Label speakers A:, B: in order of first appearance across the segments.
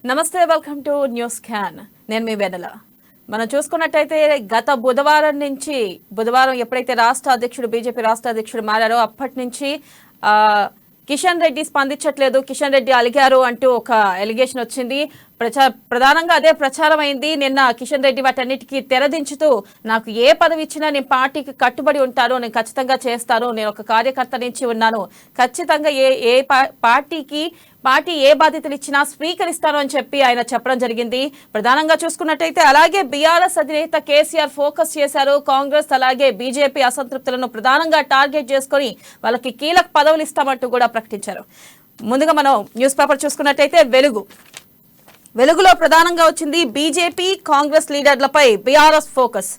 A: నమస్తే, welcome to news can. నేను మీ వెన్నెల. మనం చూసుకున్నట్టయితే గత బుధవారం ఎప్పుడైతే బీజేపీ రాష్ట్ర అధ్యక్షుడు మారారో అప్పటి నుంచి కిషన్ రెడ్డి స్పందించట్లేదు, కిషన్ రెడ్డి అలిగారు అంటూ ఒక ఎలిగేషన్ వచ్చింది. ప్రధానంగా అదే ప్రచారం అయింది. నిన్న కిషన్ రెడ్డి వాటన్నిటికీ తెరదించుతూ నాకు ఏ పదవి ఇచ్చినా నేను పార్టీకి కట్టుబడి ఉంటాను, నేను ఖచ్చితంగా చేస్తాను, నేను ఒక కార్యకర్త నుంచి ఉన్నాను, ఖచ్చితంగా పార్టీ ఏ బాధ్యతలు ఇచ్చినా స్వీకరిస్తాను అని చెప్పి ఆయన చెప్పడం జరిగింది. ప్రధానంగా చూసుకున్నట్టయితే అలాగే బీఆర్ఎస్ అధినేత కేసీఆర్ ఫోకస్ చేశారు. కాంగ్రెస్ అలాగే బీజేపీ అసంతృప్తులను ప్రధానంగా టార్గెట్ చేసుకుని వాళ్ళకి కీలక పదవులు ఇస్తామంటూ కూడా ప్రకటించారు. ముందుగా మనం న్యూస్ పేపర్ చూసుకున్నట్టయితే వెలుగులో ప్రధానంగా వచ్చింది బీజేపీ కాంగ్రెస్ లీడర్లపై బీఆర్ఎస్ ఫోకస్.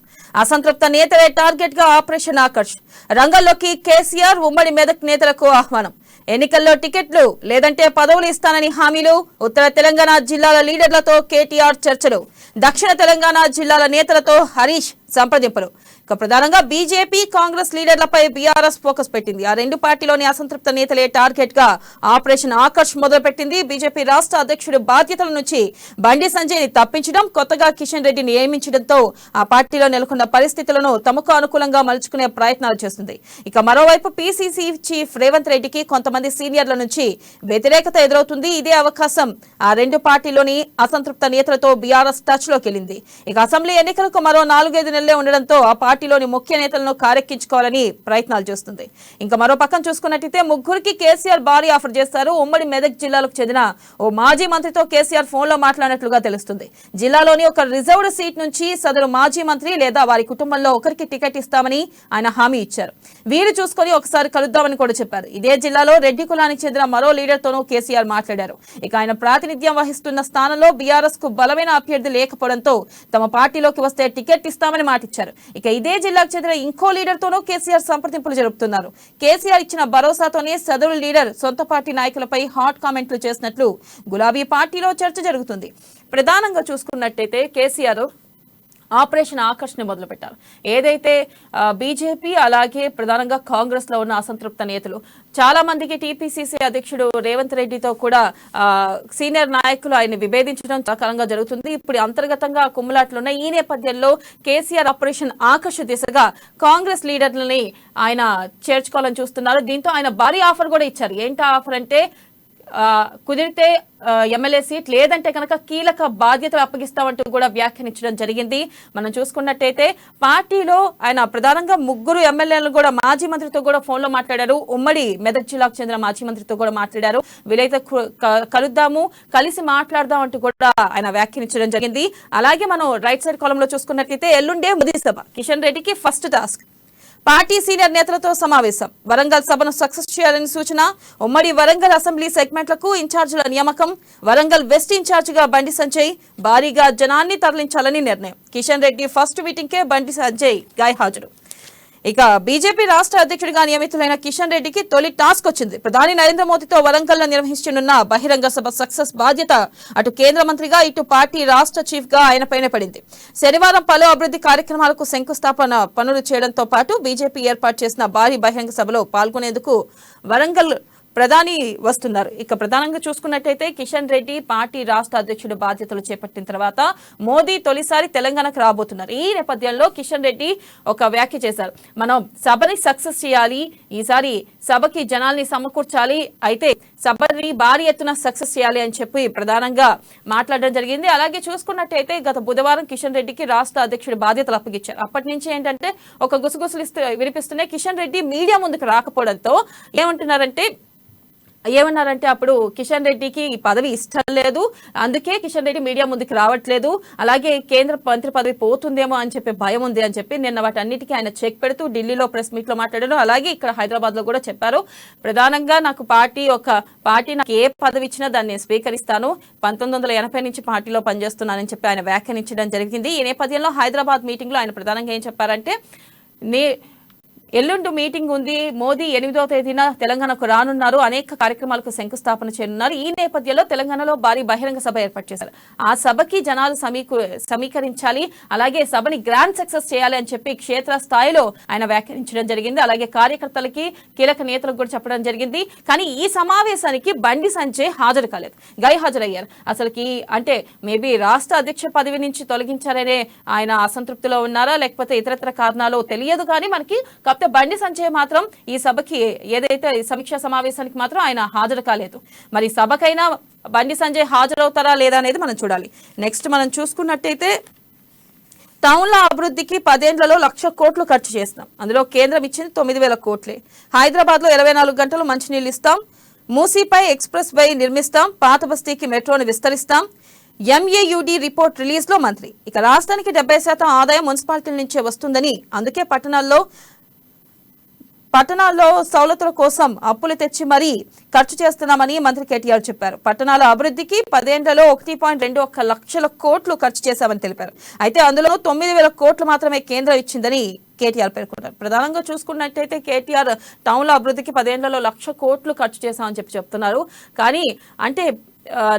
A: అసంతృప్త నేతలే టార్గెట్ గా ఆపరేషన్ ఆకర్ష్. రంగంలోకి కేసీఆర్, ఉమ్మడి మెదక్ నేతలకు ఆహ్వానం. ఎన్నికల్లో టికెట్లు లేదంటే పదవులు ఇస్తానని హామీలు. ఉత్తర తెలంగాణ జిల్లాల లీడర్లతో కేటీఆర్ చర్చలు. దక్షిణ తెలంగాణ జిల్లాల నేతలతో హరీష్ సంప్రదింపులు. ఇక ప్రధానంగా బీజేపీ కాంగ్రెస్ లీడర్లపై బీఆర్ఎస్ ఫోకస్ పెట్టింది. ఆ రెండు పార్టీలోని అసంతృప్త నేతలే టార్గెట్ గా ఆపరేషన్ ఆకర్ష్ మొదలుపెట్టింది. బీజేపీ రాష్ట్ర అధ్యక్షుడి బాధ్యతల నుంచి బండి సంజయ్ ని తప్పించడం, కొత్తగా కిషన్ రెడ్డిని నియమించడంతో ఆ పార్టీలో నెలకొన్న పరిస్థితులను తమకు అనుకూలంగా మలుచుకునే ప్రయత్నాలు చేస్తుంది. ఇక మరోవైపు పీసీసీ చీఫ్ రేవంత్ రెడ్డికి కొంతమంది సీనియర్ల నుంచి వ్యతిరేకత ఎదురవుతుంది. ఇదే అవకాశం ఆ రెండు పార్టీలోని అసంతృప్త నేతలతో బీఆర్ఎస్ టచ్ లోకి వెళ్ళింది. ఇక అసెంబ్లీ ఎన్నికలకు మరో 4-5 నెలలే ఉండడంతో ఆ పార్టీలోని ముఖ్య నేతలను కారెక్కించుకోవాలని ప్రయత్నాలు చేస్తుంది. ఇంకా మరో పక్కన చూసుకున్నట్టయితే ముగ్గురికి కేసీఆర్ భారీ ఆఫర్ చేస్తారు. ఉమ్మడి మెదక్ జిల్లాలకు చెందిన ఓ మాజీ మంత్రితో కేసీఆర్ ఫోన్ లో మాట్లాడినట్లుగా తెలుస్తుంది. జిల్లాలోని ఒక రిజర్వ్డ్ సీట్ నుంచి సదరు మాజీ మంత్రి లేదా వారి కుటుంబంలో ఒకరికి టికెట్ ఇస్తామని ఆయన హామీ ఇచ్చారు. వీరు చూసుకొని ఒకసారి కలుద్దామని కూడా చెప్పారు. ఇదే జిల్లాలో రెడ్డి కులానికి చెందిన మరో లీడర్ తోనూ కేసీఆర్ మాట్లాడారు. ఇక ఆయన ప్రాతినిధ్యం వహిస్తున్న స్థానంలో బీఆర్ఎస్ కు బలమైన అభ్యర్థి లేకపోవడంతో తమ పార్టీలోకి వస్తే టికెట్ ఇస్తామని మాటిచ్చారు. ఇక ఇదే జిల్లాకు చెందిన ఇంకో లీడర్ తోనూ కేసీఆర్ సంప్రదింపులు జరుపుతున్నారు. కేసీఆర్ ఇచ్చిన భరోసాతోనే సదరు లీడర్ సొంత పార్టీ నాయకులపై హాట్ కామెంట్లు చేసినట్లు గులాబీ పార్టీలో చర్చ జరుగుతుంది. ప్రధానంగా చూసుకున్నట్టయితే కేసీఆర్ ఆపరేషన్ ఆకర్ష్ ని మొదలుపెట్టారు. ఏదైతే బీజేపీ అలాగే ప్రధానంగా కాంగ్రెస్ లో ఉన్న అసంతృప్త నేతలు చాలా మందికి టీపీసీసీ అధ్యక్షుడు రేవంత్ రెడ్డితో కూడా సీనియర్ నాయకులు ఆయన విభేదించడం సకాలంగా జరుగుతుంది. ఇప్పుడు అంతర్గతంగా కుమ్ములాట్లున్నాయి. ఈ నేపథ్యంలో కేసీఆర్ ఆపరేషన్ ఆకర్ష్ దిశగా కాంగ్రెస్ లీడర్లని ఆయన చేర్చుకోవాలని చూస్తున్నారు. దీంతో ఆయన భారీ ఆఫర్ కూడా ఇచ్చారు. ఏంటి ఆఫర్ అంటే కుదిరితే ఎమ్మెల్యే సీట్ లేదంటే కనుక కీలక బాధ్యతలు అప్పగిస్తామంటూ కూడా వ్యాఖ్యానించడం జరిగింది. మనం చూసుకున్నట్టయితే పార్టీలో ఆయన ప్రధానంగా ముగ్గురు ఎమ్మెల్యేలను కూడా మాజీ మంత్రితో కూడా ఫోన్ లో మాట్లాడారు. ఉమ్మడి మెదక్ జిల్లాకు చెందిన మాజీ మంత్రితో కూడా మాట్లాడారు. వీలైతే కలుద్దాము, కలిసి మాట్లాడదాం అంటూ కూడా ఆయన వ్యాఖ్యానించడం జరిగింది. అలాగే మనం రైట్ సైడ్ కాలం లో చూసుకున్నట్లయితే ఎల్లుండే మోదీ సభ. కిషన్ రెడ్డికి ఫస్ట్ టాస్క్. పార్టీ సీనియర్ నేతలతో సమావేశం. వరంగల్ సభను సక్సెస్ చేయాలని సూచన. ఉమ్మడి వరంగల్ అసెంబ్లీ సెగ్మెంట్లకు ఇన్ఛార్జీల నియామకం. వరంగల్ వెస్ట్ ఇన్ఛార్జిగా బండి సంజయ్. భారీగా జనాన్ని తరలించాలని నిర్ణయం. కిషన్ రెడ్డి ఫస్ట్ మీటింగ్ కే బండి సంజయ్ హాజరు. ఇక బీజేపీ రాష్ట్ర అధ్యక్షుడిగా నియమితులైన కిషన్ రెడ్డికి తొలి టాస్క్ వచ్చింది. ప్రధాని నరేంద్ర మోదీతో వరంగల్ లో నిర్వహించనున్న బహిరంగ సభ సక్సెస్ బాధ్యత అటు కేంద్ర మంత్రిగా ఇటు పార్టీ రాష్ట్ర చీఫ్ గా ఆయనపైనే పడింది. శనివారం పలు అభివృద్ధి కార్యక్రమాలకు శంకుస్థాపన పనులు చేయడంతో పాటు బీజేపీ ఏర్పాటు చేసిన భారీ బహిరంగ సభలో పాల్గొనేందుకు వరంగల్ ప్రధాని వస్తున్నారు. ఇక ప్రధానంగా చూసుకున్నట్టయితే కిషన్ రెడ్డి పార్టీ రాష్ట్ర అధ్యక్షుడి బాధ్యతలు చేపట్టిన తర్వాత మోదీ తొలిసారి తెలంగాణకు రాబోతున్నారు. ఈ నేపథ్యంలో కిషన్ రెడ్డి ఒక వ్యాఖ్య చేశారు. మనం సభని సక్సెస్ చేయాలి, ఈసారి సభకి జనాల్ని సమకూర్చాలి, అయితే సభని భారీ ఎత్తున సక్సెస్ చేయాలి అని చెప్పి ప్రధానంగా మాట్లాడడం జరిగింది. అలాగే చూసుకున్నట్టయితే గత బుధవారం కిషన్ రెడ్డికి రాష్ట్ర అధ్యక్షుడి బాధ్యతలు అప్పగించారు. అప్పటి నుంచి ఏంటంటే ఒక గుసగుసలు వినిపిస్తున్నాయి. కిషన్ రెడ్డి మీడియా ముందుకు రాకపోవడంతో ఏమన్నారంటే అప్పుడు కిషన్ రెడ్డికి ఈ పదవి ఇష్టం లేదు, అందుకే కిషన్ రెడ్డి మీడియా ముందుకు రావట్లేదు, అలాగే కేంద్ర మంత్రి పదవి పోతుందేమో అని చెప్పి భయం ఉంది అని చెప్పి నిన్న వాటన్నిటికీ ఆయన చెక్ పెడుతూ ఢిల్లీలో ప్రెస్ మీట్ లో మాట్లాడారు. అలాగే ఇక్కడ హైదరాబాద్ లో కూడా చెప్పారు. ప్రధానంగా నాకు పార్టీ నాకు ఏ పదవి ఇచ్చినా దాన్ని నేను స్వీకరిస్తాను, 1980 నుంచి పార్టీలో పనిచేస్తున్నానని చెప్పి ఆయన వ్యాఖ్యానించడం జరిగింది. ఈ నేపథ్యంలో హైదరాబాద్ మీటింగ్ లో ఆయన ప్రధానంగా ఏం చెప్పారంటే ఎల్లుండి మీటింగ్ ఉంది. మోదీ 8వ తేదీన తెలంగాణకు రానున్నారు. అనేక కార్యక్రమాలకు శంకుస్థాపన చేయనున్నారు. ఈ నేపథ్యంలో తెలంగాణలో భారీ బహిరంగ సభ ఏర్పాటు చేశారు. ఆ సభకి జనాలు సమీకరించాలి, అలాగే సభని గ్రాండ్ సక్సెస్ చేయాలి అని చెప్పి క్షేత్ర స్థాయిలో ఆయన వ్యాఖ్యానించడం జరిగింది. అలాగే కార్యకర్తలకి కీలక నేతలకు కూడా చెప్పడం జరిగింది. కానీ ఈ సమావేశానికి బండి సంజయ్ హాజరు కాలేదు, గైహాజరయ్యారు. అసలుకి అంటే మేబీ రాష్ట్ర అధ్యక్ష పదవి నుంచి తొలగించారనే ఆయన అసంతృప్తిలో ఉన్నారా, లేకపోతే ఇతరత్ర కారణాలు తెలియదు. కానీ మనకి కాకపోతే బండి సంజయ్ మాత్రం ఈ సభకి ఏదైతే సమీక్షా సమావేశానికి మాత్రం ఆయన హాజరు కాలేదు. మరి సభకైనా బండి సంజయ్ హాజరవుతారా లేదా అనేది మనం చూడాలి. నెక్స్ట్ మనం చూసుకున్నట్టయితే టౌన్ల అభివృద్ధికి 10 ఏళ్లలో 1,00,000 కోట్లు ఖర్చు చేస్తాం. అందులో కేంద్రం ఇచ్చింది 9,000 కోట్లే. హైదరాబాద్ లో 24 గంటలు మంచినీళ్ళు ఇస్తాం. మూసీపై ఎక్స్ప్రెస్ వే నిర్మిస్తాం. పాత బస్తీకి మెట్రోని విస్తరిస్తాం. MAUD రిపోర్ట్ రిలీజ్ లో మంత్రి. ఇక రాష్ట్రానికి 70% ఆదాయం మున్సిపాలిటీల నుంచే వస్తుందని, అందుకే పట్టణాల్లో సౌలతుల కోసం అప్పులు తెచ్చి మరీ ఖర్చు చేస్తున్నామని మంత్రి కేటీఆర్ చెప్పారు. పట్టణాల అభివృద్ధికి 10 ఏళ్లలో 1.21 లక్షల కోట్లు ఖర్చు చేశామని తెలిపారు. అయితే అందులో 9,000 కోట్లు మాత్రమే కేంద్రం ఇచ్చిందని కేటీఆర్ పేర్కొన్నారు. ప్రధానంగా చూసుకున్నట్టయితే కేటీఆర్ టౌన్ల అభివృద్ధికి 10 ఏళ్లలో 1,00,000 కోట్లు ఖర్చు చేశామని చెప్తున్నారు. కానీ అంటే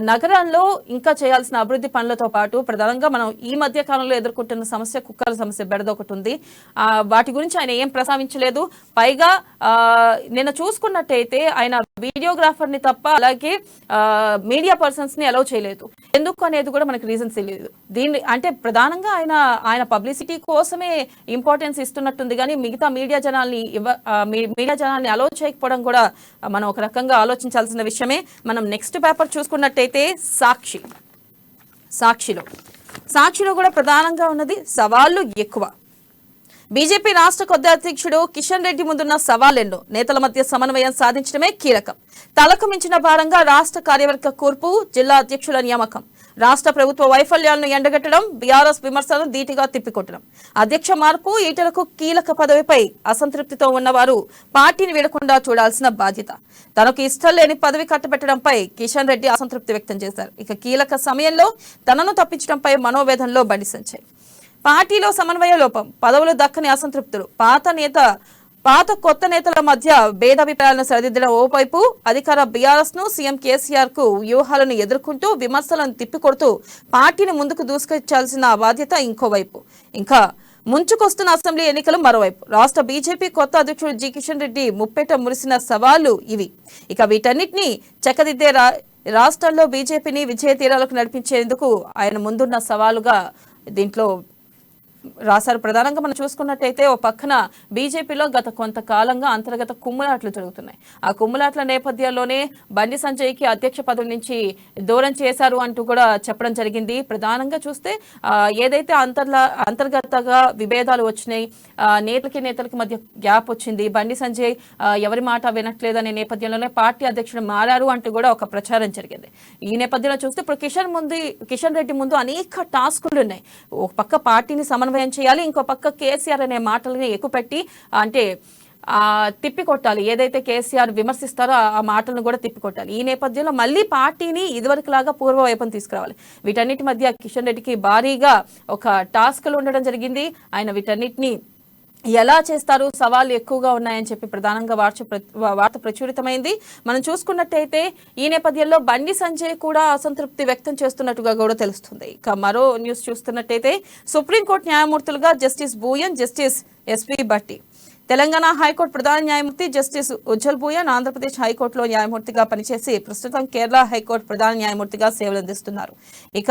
A: నగరాల్లో ఇంకా చేయాల్సిన అభివృద్ధి పనులతో పాటు ప్రధానంగా మనం ఈ మధ్య కాలంలో ఎదుర్కొంటున్న సమస్య కుక్కల సమస్య బెడద ఒకటి ఉంది. వాటి గురించి ఆయన ఏం ప్రస్తావించలేదు. పైగా నిన్న చూసుకున్నట్టయితే ఆయన వీడియోగ్రాఫర్ ని తప్ప అలాగే మీడియా పర్సన్స్ ని అలౌ చేయలేదు. ఎందుకు అనేది కూడా మనకి రీజన్స్ తెలియదు. దీన్ని అంటే ప్రధానంగా ఆయన పబ్లిసిటీ కోసమే ఇంపార్టెన్స్ ఇస్తున్నట్టుంది. కానీ మిగతా మీడియా జనాల్ని అలౌ చేయకపోవడం కూడా మనం ఒక రకంగా ఆలోచించాల్సిన విషయమే. మనం నెక్స్ట్ పేపర్ చూసుకున్నట్టయితే సాక్షిలో కూడా ప్రధానంగా ఉన్నది సవాళ్లు ఎక్కువ. బీజేపీ రాష్ట్ర కొత్త అధ్యక్షుడు కిషన్ రెడ్డి ముందున్న సవాలెన్నో. నేతల మధ్య సమన్వయం సాధించడమే కీలకం. తలకు మించిన భారంగా రాష్ట్ర కార్యవర్గ కూర్పు, జిల్లా అధ్యక్షుల నియామకం. రాష్ట్ర ప్రభుత్వ వైఫల్యాలను ఎండగట్టడం, బీఆర్ఎస్ విమర్శలను ధీటుగా తిప్పికొట్టడం. అధ్యక్ష మార్పు, ఈటలకు కీలక పదవిపై అసంతృప్తితో ఉన్నవారు పార్టీని వీడకుండా చూడాల్సిన బాధ్యత. తనకు ఇష్టం లేని పదవి కట్టబెట్టడంపై కిషన్ రెడ్డి అసంతృప్తి వ్యక్తం చేశారు. ఇక కీలక సమయంలో తనను తప్పించడంపై మనోవేదనలో బండి సంజయ్. పార్టీలో సమన్వయ లోపం, పదవులు దక్కని అసంతృప్తులు, పాత కొత్త నేతల మధ్య భేదాభిప్రాయాలను సరిదిద్దడం ఓవైపు, అధికార బీఆర్ఎస్ ను సీఎం కేసీఆర్ కు వ్యూహాలను ఎదుర్కొంటూ విమర్శలను తిప్పికొడుతూ పార్టీని ముందుకు దూసుకొచ్చాల్సిన బాధ్యత ఇంకోవైపు. ఇంకా ముంచుకొస్తున్న అసెంబ్లీ ఎన్నికలు మరోవైపు. రాష్ట్ర బీజేపీ కొత్త అధ్యక్షుడు జి కిషన్ రెడ్డి ముప్పేట మురిసిన సవాళ్లు ఇవి. ఇక వీటన్నిటిని చక్కదిద్దే రాష్ట్రాల్లో బీజేపీని విజయ తీరాలకు నడిపించేందుకు ఆయన ముందున్న సవాలుగా దీంట్లో రాశారు. ప్రధానంగా మనం చూసుకున్నట్టయితే ఓ పక్కన బీజేపీలో గత కొంతకాలంగా అంతర్గత కుమ్ములాట్లు జరుగుతున్నాయి. ఆ కుమ్ములాట్ల నేపథ్యంలోనే బండి సంజయ్కి అధ్యక్ష పదవి నుంచి దూరం చేశారు అంటూ కూడా చెప్పడం జరిగింది. ప్రధానంగా చూస్తే ఏదైతే అంతర్గతంగా విభేదాలు వచ్చినాయి, నేతలకి మధ్య గ్యాప్ వచ్చింది, బండి సంజయ్ ఎవరి మాట వినట్లేదనే నేపథ్యంలోనే పార్టీ అధ్యక్షుడు మారారు అంటూ కూడా ఒక ప్రచారం జరిగింది. ఈ నేపథ్యంలో చూస్తే ఇప్పుడు కిషన్ రెడ్డి ముందు అనేక టాస్కులు ఉన్నాయి. ఒక పక్క పార్టీని సమన్వయం చేయాలి, ఇంకో పక్క కేసీఆర్ అనే మాటలని ఎక్కుపెట్టి అంటే తిప్పికొట్టాలి. ఏదైతే కేసీఆర్ విమర్శిస్తారో ఆ మాటలను కూడా తిప్పికొట్టాలి. ఈ నేపథ్యంలో మళ్ళీ పార్టీని ఇదివరకులాగా పూర్వవైపును తీసుకురావాలి. వీటన్నిటి మధ్య కిషన్ రెడ్డికి భారీగా ఒక టాస్క్లు ఉండడం జరిగింది. ఆయన వీటన్నిటిని ఎలా చేస్తారు, సవాళ్లు ఎక్కువగా ఉన్నాయని చెప్పి ప్రధానంగా వార్త ప్రచురితమైంది. మనం చూసుకున్నట్టయితే ఈ నేపథ్యంలో బండి సంజయ్ కూడా అసంతృప్తి వ్యక్తం చేస్తున్నట్టుగా కూడా తెలుస్తుంది. ఇక మరో న్యూస్ చూస్తున్నట్టయితే సుప్రీంకోర్టు న్యాయమూర్తులుగా justice Bhuyan, justice S V Bhatti. Telangana high court ప్రధాన న్యాయమూర్తి జస్టిస్ ఉజ్జల్ భూయన్ ఆంధ్రప్రదేశ్ హైకోర్టులో న్యాయమూర్తిగా పనిచేసి ప్రస్తుతం కేరళ హైకోర్టు ప్రధాన న్యాయమూర్తిగా సేవలందిస్తున్నారు. ఇక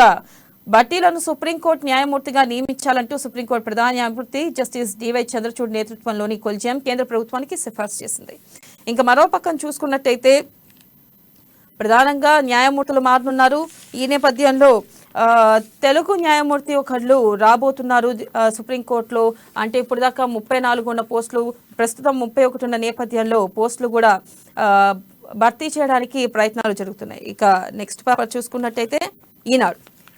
A: భట్టీలను సుప్రీంకోర్టు న్యాయమూర్తిగా నియమించాలంటూ సుప్రీంకోర్టు ప్రధాన న్యాయమూర్తి జస్టిస్ డివై చంద్రచూడ్ నేతృత్వంలోని కొలిజియం కేంద్ర ప్రభుత్వానికి సిఫార్సు చేసింది. ఇంకా మరో పక్కన చూసుకున్నట్టయితే ప్రధానంగా న్యాయమూర్తులు మారనున్నారు. ఈ నేపథ్యంలో తెలుగు న్యాయమూర్తి ఒకళ్ళు రాబోతున్నారు సుప్రీంకోర్టులో. అంటే ఇప్పుడు దాకా 34 ఉన్న పోస్టులు ప్రస్తుతం 31 ఉన్న నేపథ్యంలో పోస్టులు కూడా భర్తీ చేయడానికి ప్రయత్నాలు జరుగుతున్నాయి. ఇక నెక్స్ట్ పేపర్ చూసుకున్నట్టయితే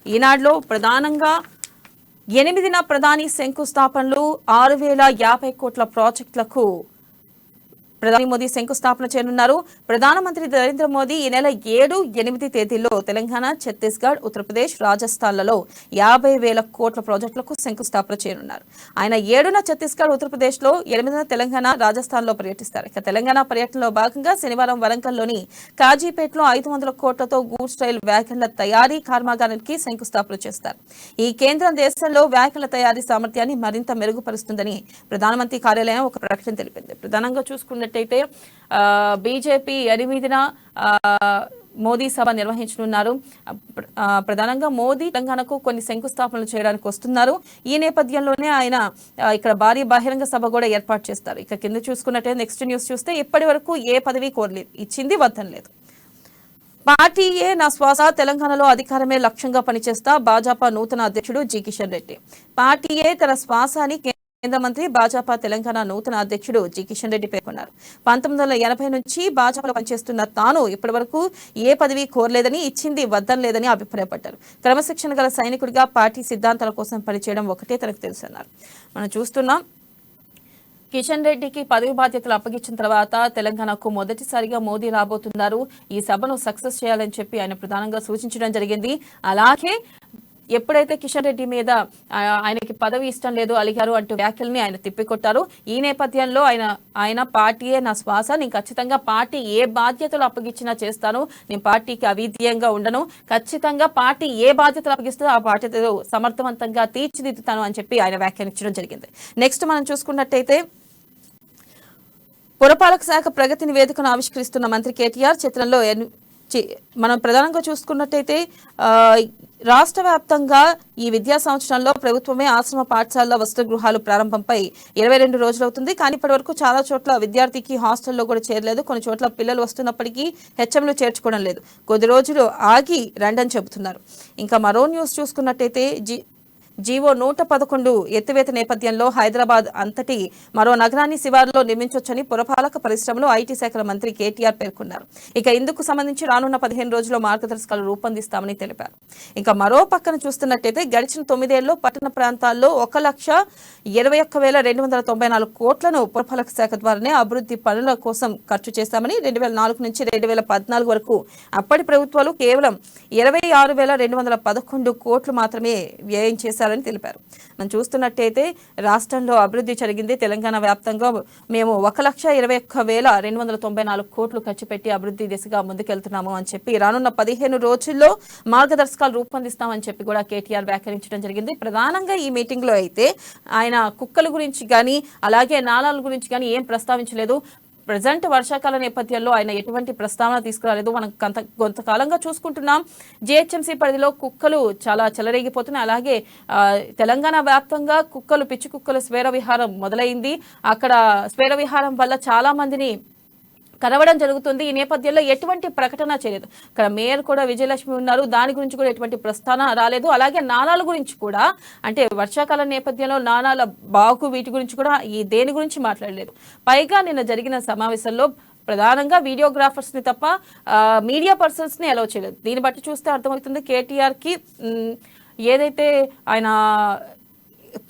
A: ఈనాడులో ప్రధానంగా 8 ప్రధాని శంకుస్థాపనలు, 6,050 కోట్ల ప్రాజెక్టులకు ప్రధాని మోదీ శంకుస్థాపన చేయనున్నారు. ప్రధానమంత్రి నరేంద్ర మోదీ ఈ నెల 7, 8 తేదీల్లో తెలంగాణ, ఛత్తీస్గఢ్, ఉత్తరప్రదేశ్, రాజస్థాన్లలో 50,000 కోట్ల ప్రాజెక్టులకు శంకుస్థాపన చేయనున్నారు. ఆయన 7న ఛత్తీస్గఢ్, ఉత్తరప్రదేశ్లో, 8న తెలంగాణ, రాజస్థాన్లో పర్యటిస్తారు. ఇక తెలంగాణ పర్యటనలో భాగంగా శనివారం వరంగల్లోని కాజీపేటలో 500 కోట్లతో గూడ్స్ రైల్ వ్యాగన్ల తయారీ కర్మాగారానికి శంకుస్థాపన చేస్తారు. ఈ కేంద్రం దేశంలో వ్యాగన్ల తయారీ సామర్థ్యాన్ని మరింత మెరుగుపరుస్తుందని ప్రధానమంత్రి కార్యాలయం ఒక ప్రకటన తెలిపింది. ప్రధానంగా చూసుకున్నట్టయితే బీజేపీ 8న మోదీ సభ నిర్వహించనున్నారు. ప్రధానంగా మోదీ తెలంగాణకు కొన్ని శంకుస్థాపనలు చేయడానికి వస్తున్నారు. ఈ నేపథ్యంలోనే ఆయన ఇక్కడ భారీ బహిరంగ సభ కూడా ఏర్పాటు చేస్తారు. ఇక కింద చూసుకున్నట్టే నెక్స్ట్ న్యూస్ చూస్తే ఇప్పటి వరకు ఏ పదవి కోరలేదు, ఇచ్చింది వద్దం లేదు. పార్టీయే నా శ్వాస, తెలంగాణలో అధికారమే లక్ష్యంగా పనిచేస్తా భాజపా నూతన అధ్యక్షుడు జి కిషన్ రెడ్డి. పార్టీయే తన శ్వాస అని కేంద్ర మంత్రి భాజపా తెలంగాణ నూతన అధ్యక్షుడు జి కిషన్ రెడ్డి పేర్కొన్నారు. 1980 నుంచి భాజపాలో పనిచేస్తున్న తాను ఇప్పటి వరకు ఏ పదవి కోరలేదని, ఇచ్చింది వద్దం లేదని అభిప్రాయపడ్డారు. క్రమశిక్షణ గల సైనికుడిగా పార్టీ సిద్ధాంతాల కోసం పనిచేయడం ఒకటే తనకు తెలుసన్నారు. మనం చూస్తున్నాం కిషన్ రెడ్డికి పదవి బాధ్యతలు అప్పగించిన తర్వాత తెలంగాణకు మొదటిసారిగా మోదీ రాబోతున్నారు. ఈ సభను సక్సెస్ చేయాలని చెప్పి ఆయన ప్రధానంగా సూచించడం జరిగింది. అలాగే ఎప్పుడైతే కిషన్ రెడ్డి మీద ఆయనకి పదవి ఇష్టం లేదు అలిగారు అంటూ వ్యాఖ్యల్ని ఆయన తిప్పికొట్టారు. ఈ నేపథ్యంలో ఆయన పార్టీయే నా శ్వాస, నేను ఖచ్చితంగా పార్టీ ఏ బాధ్యతలు అప్పగించినా చేస్తాను, నేను పార్టీకి అవిధేయంగా ఉండను, ఖచ్చితంగా పార్టీ ఏ బాధ్యతలు అప్పగిస్తుందో ఆ బాధ్యతలు సమర్థవంతంగా తీర్చిదిద్దుతాను అని చెప్పి ఆయన వ్యాఖ్యానించడం జరిగింది. నెక్స్ట్ మనం చూసుకున్నట్టయితే పురపాలక శాఖ ప్రగతి నివేదికను ఆవిష్కరిస్తున్న మంత్రి కేటీఆర్ చిత్రంలో మనం ప్రధానంగా చూసుకున్నట్టయితే రాష్ట్ర వ్యాప్తంగా ఈ విద్యా సంవత్సరంలో ప్రభుత్వమే ఆశ్రమ పాఠశాలల వసతి గృహాలు ప్రారంభంపై 22 రోజులవుతుంది. కానీ ఇప్పటి వరకు చాలా చోట్ల విద్యార్థికి హాస్టల్లో కూడా చేరలేదు. కొన్ని చోట్ల పిల్లలు వస్తున్నప్పటికీ హెచ్ఎంలు చేర్చుకోవడం లేదు. కొద్ది రోజులు ఆగి రండని చెబుతున్నారు. ఇంకా మరో న్యూస్ చూసుకున్నట్టయితే జీవో 111 ఎత్తివేత నేపథ్యంలో హైదరాబాద్ అంతటి మరో నగరాన్ని శివారులో నిర్మించొచ్చని పురపాలక పరిశ్రమలు, ఐటీ శాఖల మంత్రి కేటీఆర్ పేర్కొన్నారు. ఇక ఇందుకు సంబంధించి రానున్న 15 రోజుల్లో మార్గదర్శకాలు రూపొందిస్తామని తెలిపారు. ఇంకా మరో పక్కన చూస్తున్నట్టయితే గడిచిన 9 ఏళ్లలో పట్టణ ప్రాంతాల్లో 1,21,294 కోట్లను పురపాలక శాఖ ద్వారానే అభివృద్ధి పనుల కోసం ఖర్చు చేశామని, 2004 నుంచి 2014 వరకు అప్పటి ప్రభుత్వాలు కేవలం 26,211 కోట్లు మాత్రమే వ్యయం చేశారు తెలిపారు. మనం చూస్తున్నట్టయితే రాష్ట్రంలో అభివృద్ధి జరిగింది. తెలంగాణ వ్యాప్తంగా మేము 1,21,294 కోట్లు ఖర్చు పెట్టి అభివృద్ధి దిశగా ముందుకెళ్తున్నాము అని చెప్పి రానున్న 15 రోజుల్లో మార్గదర్శకాలు రూపొందిస్తామని చెప్పి కూడా కేటీఆర్ వ్యాఖ్యానించడం జరిగింది. ప్రధానంగా ఈ మీటింగ్ లో అయితే ఆయన కుక్కల గురించి కానీ అలాగే నాలాల గురించి కానీ ఏం ప్రస్తావించలేదు. ప్రజెంట్ వర్షాకాల నేపథ్యంలో ఆయన ఎటువంటి ప్రస్తావన తీసుకురాలేదు. మనం కొంతకాలంగా చూసుకుంటున్నాం జిహెచ్ఎంసీ పరిధిలో కుక్కలు చాలా చెలరేగిపోతున్నాయి. అలాగే తెలంగాణ వ్యాప్తంగా పిచ్చి కుక్కలు స్వేర విహారం మొదలైంది. అక్కడ స్వేర విహారం వల్ల చాలా మందిని కరవడం జరుగుతుంది. ఈ నేపథ్యంలో ఎటువంటి ప్రకటన చేయలేదు. ఇక్కడ మేయర్ కూడా విజయలక్ష్మి ఉన్నారు, దాని గురించి కూడా ఎటువంటి ప్రస్తావన రాలేదు. అలాగే నాలాల గురించి కూడా, అంటే వర్షాకాలం నేపథ్యంలో నాలాల బాగు వీటి గురించి కూడా దేని గురించి మాట్లాడలేదు. పైగా నిన్న జరిగిన సమావేశంలో ప్రధానంగా వీడియోగ్రాఫర్స్ ని తప్ప మీడియా పర్సన్స్ ని అలౌ చేయలేదు. దీన్ని బట్టి చూస్తే అర్థమవుతుంది కేటీఆర్ కి ఏదైతే ఆయన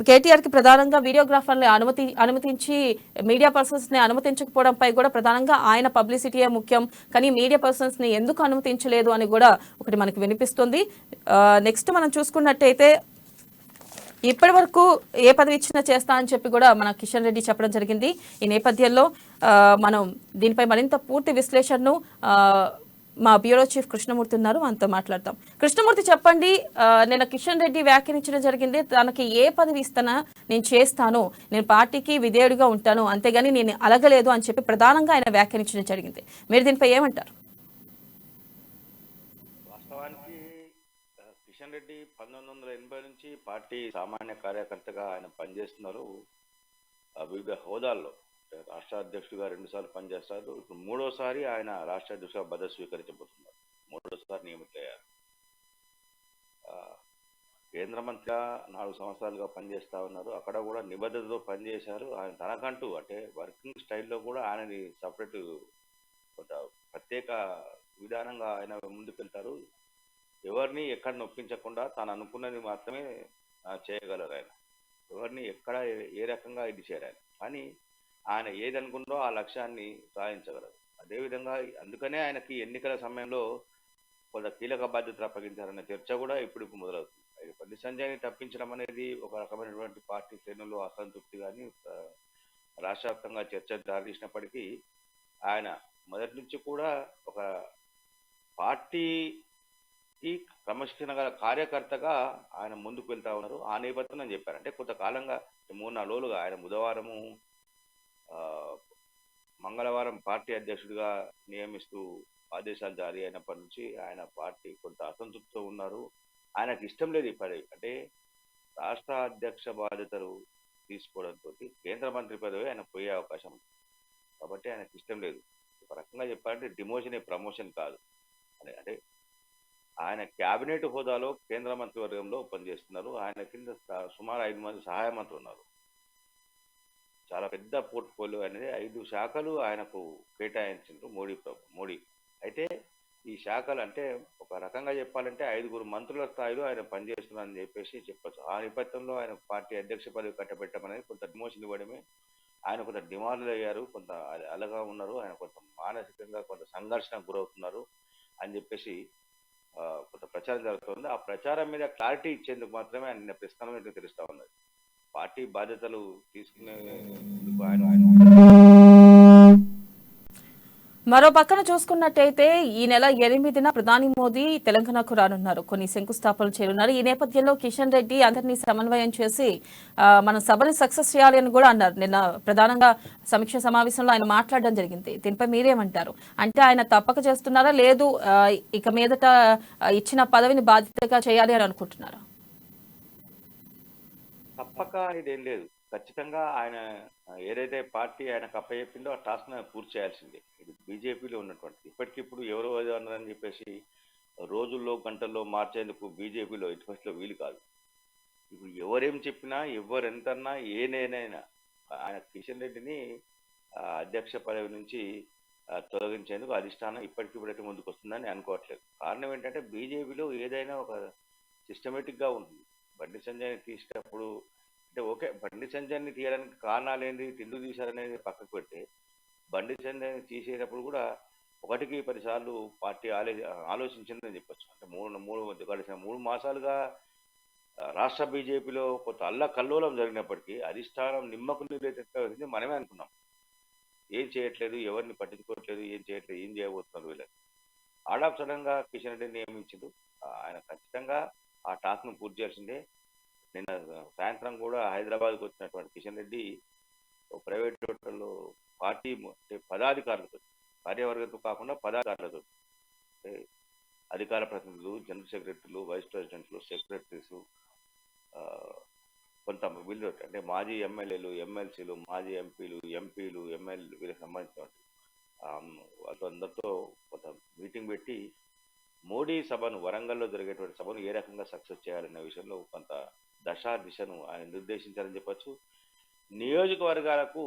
A: కేటీఆర్ కి ప్రధానంగా వీడియోగ్రాఫర్ని అనుమతించి మీడియా పర్సన్స్ ని అనుమతించకపోవడంపై కూడా ప్రధానంగా ఆయన పబ్లిసిటీయే ముఖ్యం, కానీ మీడియా పర్సన్స్ ని ఎందుకు అనుమతించలేదు అని కూడా ఒకటి మనకి వినిపిస్తుంది. నెక్స్ట్ మనం చూసుకున్నట్టయితే ఇప్పటి వరకు ఏ పదవి ఇచ్చినా చేస్తా అని చెప్పి కూడా మన కిషన్ రెడ్డి చెప్పడం జరిగింది. ఈ నేపథ్యంలో మనం దీనిపై మరింత పూర్తి విశ్లేషణను మా బ్యూరో చీఫ్ కృష్ణమూర్తి ఉన్నారు, మనతో మాట్లాడతాం. కృష్ణమూర్తి చెప్పండి, నేను కిషన్ రెడ్డి వ్యాఖ్యానించడం జరిగింది, తనకి ఏ పదవి ఇస్తానా నేను చేస్తాను, నేను పార్టీకి విధేయుడిగా ఉంటాను, అంతేగాని నేను అలగలేదు అని చెప్పి ప్రధానంగా ఆయన వ్యాఖ్యానించడం జరిగింది. మీరు దీనిపై ఏమంటారు?
B: వాస్తవానికి కిషన్ రెడ్డి 1980 నుంచి పార్టీ సామాన్య కార్యకర్తగా ఆయన పనిచేస్తున్నారు. వివిధ హోదాల్లో రాష్ట్ర అధ్యక్షుడిగా 2 సార్లు పనిచేస్తారు. ఇప్పుడు 3వసారి ఆయన రాష్ట్ర అధ్యక్షుడిగా పదవి స్వీకరించబోతున్నారు. 3వసారి నియమితయ్యారు. కేంద్ర మంత్రిగా 4 సంవత్సరాలుగా పనిచేస్తా ఉన్నారు. అక్కడ కూడా నిబద్ధతతో పనిచేశారు. ఆయన తనకంటూ అంటే వర్కింగ్ స్టైల్లో కూడా ఆయనది సపరేట్ కొంత ప్రత్యేక విధానంగా ఆయన ముందుకెళ్తారు. ఎవరిని ఎక్కడ నొప్పించకుండా తాను అనుకున్నది మాత్రమే చేయగలరు ఆయన. ఎవరిని ఎక్కడ ఏ రకంగా ఇది చేయాలి. కానీ ఆయన ఏదనుకుందో ఆ లక్ష్యాన్ని సాధించగలరు. అదేవిధంగా అందుకనే ఆయనకి ఎన్నికల సమయంలో కొంత కీలక బాధ్యతలు అప్పగించారనే చర్చ కూడా ఇప్పుడు మొదలవుతుంది. బండి సంజయ్ని తప్పించడం అనేది ఒక రకమైనటువంటి పార్టీ శ్రేణుల్లో అసంతృప్తి కానీ రాష్ట్ర వ్యాప్తంగా చర్చ దారితీసినప్పటికీ ఆయన మొదటి నుంచి కూడా ఒక పార్టీకి క్రమశిక్షణ గల కార్యకర్తగా ఆయన ముందుకు వెళ్తా ఉన్నారు. ఆ నేపథ్యంలో నేను చెప్పాను. అంటే కొంతకాలంగా 3-4 రోజులుగా ఆయన బుధవారము ఆ, మంగళవారం పార్టీ అధ్యక్షుడిగా నియమిస్తూ ఆదేశాలు జారీ అయినప్పటి నుంచి ఆయన పార్టీ కొంత అసంతృప్తితో ఉన్నారు. ఆయనకు ఇష్టం లేదు ఇప్పటి అంటే రాష్ట్ర అధ్యక్ష బాధ్యతలు తీసుకోవడంతో కేంద్ర మంత్రి పదవి ఆయన పోయే అవకాశం ఉంది. కాబట్టి ఆయనకు ఇష్టం లేదు. ఒక రకంగా చెప్పాలంటే డిమోషన్ ప్రమోషన్ కాదు. అంటే ఆయన క్యాబినెట్ హోదాలో కేంద్ర మంత్రివర్గంలో పనిచేస్తున్నారు. ఆయన కింద సుమారు 5 మంది సహాయ మంత్రులు ఉన్నారు. చాలా పెద్ద పోర్ట్ఫోలియో అనేది 5 శాఖలు ఆయనకు కేటాయించారు మోడీ. అయితే ఈ శాఖలు అంటే ఒక రకంగా చెప్పాలంటే 5గురు మంత్రుల స్థాయిలో ఆయన పనిచేస్తున్నారని చెప్పొచ్చు. ఆ నేపథ్యంలో ఆయన పార్టీ అధ్యక్ష పదవి కట్టబెట్టడం అనేది కొంత డిమోషన్ ఇవ్వడమే. ఆయన కొంత డిమాండ్లు అయ్యారు, కొంత అలగా ఉన్నారు, ఆయన కొంత మానసికంగా కొంత సంఘర్షణకు గురవుతున్నారు అని చెప్పేసి కొంత ప్రచారం జరుగుతుంది. ఆ ప్రచారం మీద క్లారిటీ ఇచ్చేందుకు మాత్రమే ఆయన ప్రశ్నలు తెలుస్తా ఉన్నది. పార్టీ బాధ్యతలు తీసుకునేందుకు
A: మరో పక్కన చూసుకున్నట్టయితే ఈ నెల 8న ప్రధాని మోదీ తెలంగాణకు రానున్నారు. కొన్ని శంకుస్థాపనలు చేయనున్నారు. ఈ నేపథ్యంలో కిషన్ రెడ్డి అందరినీ సమన్వయం చేసి మన సభని సక్సెస్ చేయాలి అని కూడా అన్నారు. నిన్న ప్రధానంగా సమీక్ష సమావేశంలో ఆయన మాట్లాడడం జరిగింది. దీనిపై మీరేమంటారు? అంటే ఆయన తప్పక చేస్తున్నారా, లేదు ఇక మీదట ఇచ్చిన పదవిని బాధ్యతగా చేయాలి అని అనుకుంటున్నారా?
B: తప్పక అనేది ఏం లేదు. ఖచ్చితంగా ఆయన ఏదైతే పార్టీ ఆయనకు అప్పచెప్పిందో ఆ టాస్క్ పూర్తి చేయాల్సిందే. ఇది బీజేపీలో ఉన్నటువంటిది. ఇప్పటికిప్పుడు ఎవరో అన్నారని చెప్పేసి రోజుల్లో గంటల్లో మార్చేందుకు బీజేపీలో ఇటుపక్షలో వీలు కాదు. ఇప్పుడు ఎవరేం చెప్పినా ఎవరెంతన్నా ఏనేనైనా ఆయన కిషన్ రెడ్డిని అధ్యక్ష పదవి నుంచి తొలగించేందుకు అధిష్టానం ఇప్పటికిప్పుడైతే ముందుకు వస్తుందని అనుకోవట్లేదు. కారణం ఏంటంటే బీజేపీలో ఏదైనా ఒక సిస్టమేటిక్గా ఉంటుంది. బండి సంజయ్ని తీసేటప్పుడు అంటే ఓకే, బండి సంజయ్ని తీయడానికి కారణాలు ఏంటి, ఎందుకు తీశారనేది పక్కకు పెట్టి బండి సంజయ్ని తీసేటప్పుడు కూడా 1-10 సార్లు పార్టీ ఆలోచించిందని చెప్పొచ్చు. అంటే గడిచిన 3 మాసాలుగా రాష్ట్ర బీజేపీలో కొంత అల్లకల్లోలం జరిగినప్పటికీ అధిష్టానం నిమ్మకు నీరెత్తింది మనమే అనుకున్నాం. ఏం చేయట్లేదు, ఎవరిని పట్టించుకోవట్లేదు, ఏం చేయట్లేదు, ఏం చేయబోతున్నారు వీళ్ళని. ఆడాప్ సడన్ గా కిషన్ రెడ్డిని నియమించిండు. ఆయన ఖచ్చితంగా ఆ టాస్క్ను పూర్తి చేయాల్సిందే. నిన్న సాయంత్రం కూడా హైదరాబాద్కు వచ్చినటువంటి కిషన్ రెడ్డి ప్రైవేట్ హోటల్లో పార్టీ పదాధికారులతో, కార్యవర్గంతో కాకుండా పదాధికారులతో, అంటే అధికార ప్రతినిధులు, జనరల్ సెక్రటరీలు, వైస్ ప్రెసిడెంట్లు, సెక్రటరీస్, కొంత వీళ్ళు అంటే మాజీ ఎమ్మెల్యేలు, ఎమ్మెల్సీలు, మాజీ ఎంపీలు, ఎమ్మెల్యేలు వీళ్ళకి సంబంధించినటువంటి వాళ్ళందరితో కొంత మీటింగ్ పెట్టి మోడీ సభను, వరంగల్లో జరిగేటువంటి సభను ఏ రకంగా సక్సెస్ చేయాలనే విషయంలో కొంత దిశను ఆయన నిర్దేశించారని చెప్పొచ్చు. నియోజకవర్గాలకు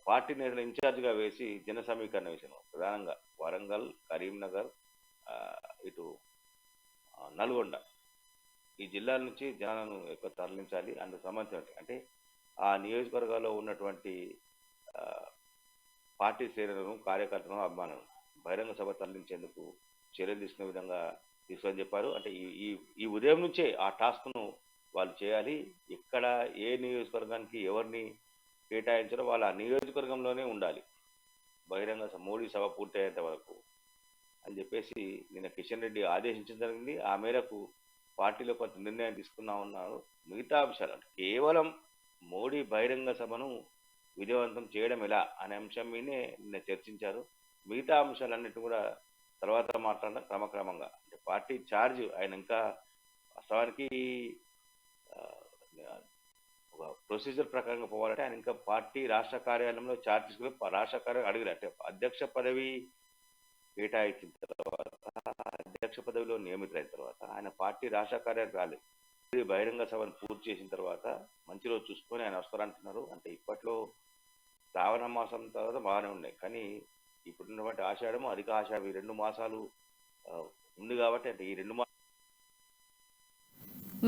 B: పార్టీ నేతలు ఇన్ఛార్జిగా వేసి జన సమీకరణ విషయంలో ప్రధానంగా వరంగల్, కరీంనగర్, ఇటు నల్గొండ ఈ జిల్లాల నుంచి జనాలను ఎక్కువ తరలించాలి. అందుకు సంబంధించిన అంటే ఆ నియోజకవర్గాల్లో ఉన్నటువంటి పార్టీ శ్రేణులను, కార్యకర్తలను, అభిమానులను బహిరంగ సభ తరలించేందుకు చర్యలు తీసుకునే విధంగా తీసుకొని చెప్పారు. అంటే ఈ ఉదయం నుంచే ఆ టాస్క్ను వాళ్ళు చేయాలి. ఎక్కడ ఏ నియోజకవర్గానికి ఎవరిని కేటాయించారో వాళ్ళు ఆ నియోజకవర్గంలోనే ఉండాలి బహిరంగ మోడీ సభ పూర్తయ్యేంత వరకు అని చెప్పేసి నిన్న కిషన్ రెడ్డి ఆదేశించడం జరిగింది. ఆ మేరకు పార్టీలో కొంత నిర్ణయం తీసుకున్నా ఉన్నారు. మిగతా అంశాలు అంటే కేవలం మోడీ బహిరంగ సభను విజయవంతం చేయడం ఎలా అనే అంశం మీదే నిన్న చర్చించారు. మిగతా అంశాలన్నిటి కూడా తర్వాత మాట్లాడడం క్రమక్రమంగా. అంటే పార్టీ ఛార్జ్ ఆయన ఇంకా వాస్తవానికి ఒక ప్రొసీజర్ ప్రకారంగా పోవాలంటే ఆయన ఇంకా పార్టీ రాష్ట్ర కార్యాలయంలో ఛార్జ్ తీసుకుని రాష్ట్ర కార్యాలయం అడిగారు. అంటే అధ్యక్ష పదవి కేటాయించిన తర్వాత, అధ్యక్ష పదవిలో నియమితులైన తర్వాత ఆయన పార్టీ రాష్ట్ర కార్యాలయం రాలేదు. బహిరంగ సభను పూర్తి చేసిన తర్వాత మంచి రోజు చూసుకొని ఆయన వస్తారంటున్నారు. అంటే ఇప్పట్లో శ్రావణ మాసం తర్వాత బాగానే ఉన్నాయి, కానీ ఇప్పుడున్నటువంటి ఆషాఢము, అధిక ఆషాఢం ఈ 2 మాసాలు ఉంది కాబట్టి అంటే ఈ 2 మాసాలు